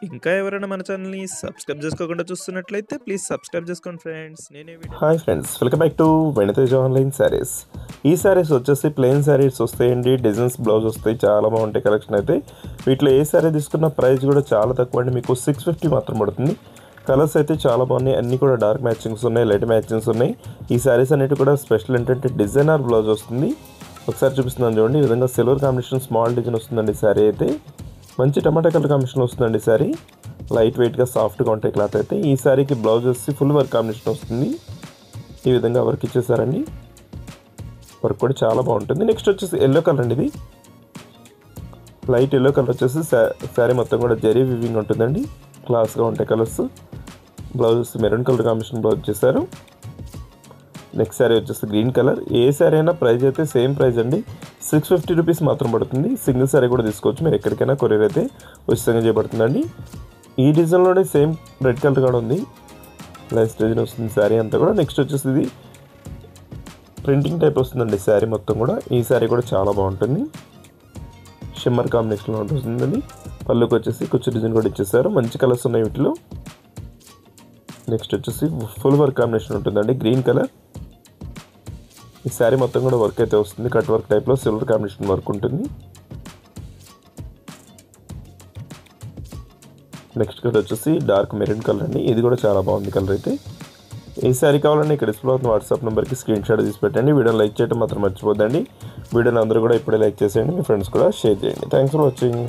ఇంకా ఎవరైనా మన ఛానల్‌ని సబ్స్క్రైబ్ చేసుకోకుండా చూస్తున్నట్లయితే ప్లీజ్ సబ్స్క్రైబ్ చేసుకోండి ఫ్రెండ్స్. నేనే video hi friends, welcome back to Veniteja online saris. ఈ శారీస్ వచ్చేసి ప్లెయిన్ శారీస్ వస్తాయండి. డిజైన్స్ బ్లౌజ్ వస్తాయి, చాలా బాగుంటాయి కలెక్షన్ అయితే. వీటిలో ఏ శారీ తీసుకున్న ప్రైస్ కూడా చాలా తక్కువ అండి, మీకు 650 మాత్రం పడుతుంది. కలర్స్ అయితే చాలా బాగున్నాయి, అన్నీ కూడా డార్క్ మ్యాచింగ్స్ ఉన్నాయి, లైట్ మ్యాచింగ్స్ ఉన్నాయి. ఈ శారీస్ అన్నిటి కూడా స్పెషల్ ఏంటంటే డిజైనర్ బ్లౌజ్ వస్తుంది. ఒకసారి చూపిస్తున్నాను చూడండి, ఈ విధంగా సిల్వర్ కాంబినేషన్ స్మాల్ డిజైన్ వస్తుందండి. శారీ అయితే మంచి టమాటా కలర్ కాంబినేషన్ వస్తుందండి. శారీ లైట్ వెయిట్గా సాఫ్ట్గా ఉంటాయి క్లాత్ అయితే. ఈ శారీకి బ్లౌజ్ వచ్చి ఫుల్ వర్క్ కాంబినేషన్ వస్తుంది. ఈ విధంగా వర్క్ ఇచ్చేసారండి, వర్క్ కూడా చాలా బాగుంటుంది. నెక్స్ట్ వచ్చేసి ఎల్లో కలర్ అండి, ఇది లైట్ ఎల్లో కలర్ వచ్చేసి శారీ మొత్తం కూడా జరీ వివింగ్ ఉంటుందండి, క్లాస్గా ఉంటాయి colours. Blouse maroon colour combination blouse చేశారు. నెక్స్ట్ శారీ వచ్చేసి గ్రీన్ కలర్. ఏ శారీ అయినా ప్రైస్ అయితే సేమ్ ప్రైస్ అండి, 650 రూపీస్ మాత్రం పడుతుంది. సింగిల్ శారీ కూడా తీసుకోవచ్చు, మీరు ఎక్కడికైనా కొరియర్ అయితే ఉచితంగా చేయబడుతుందండి. ఈ డిజైన్లోనే సేమ్ రెడ్ కలర్ కూడా ఉంది, లైన్స్ డిజైన్ వస్తుంది శారీ అంతా కూడా. నెక్స్ట్ వచ్చేసి ఇది ప్రింటింగ్ టైప్ వస్తుందండి శారీ మొత్తం కూడా. ఈ శారీ కూడా చాలా బాగుంటుంది, షిమ్మర్ కాంబినేషన్లో ఉంటుందండి. పళ్ళుకి వచ్చేసి కొంచెం డిజైన్ కూడా ఇచ్చేసారు, మంచి కలర్స్ ఉన్నాయి వీటిలో. నెక్స్ట్ వచ్చేసి ఫుల్ వర్క్ కాంబినేషన్ ఉంటుందండి, గ్రీన్ కలర్. ఈ శారీ మొత్తం కూడా వర్క్ అయితే వస్తుంది, కట్ వర్క్ టైప్లో సిల్వర్ కాంబినేషన్ వర్క్ ఉంటుంది. నెక్స్ట్ కలర్ వచ్చేసి డార్క్ మెరూన్ కలర్ అండి, ఇది కూడా చాలా బాగుంది కలర్ అయితే. ఏ శారీ కావాలంటే ఇక్కడ డిస్ప్లే అవుతున్న వాట్సాప్ నెంబర్కి స్క్రీన్ షాట్ తీసి పెట్టండి. వీడియోని లైక్ చేయడం మాత్రం మర్చిపోద్దండి. వీడియోని అందరూ కూడా ఇప్పుడే లైక్ చేసేయండి, మీ ఫ్రెండ్స్ కూడా షేర్ చేయండి. Thanks for watching.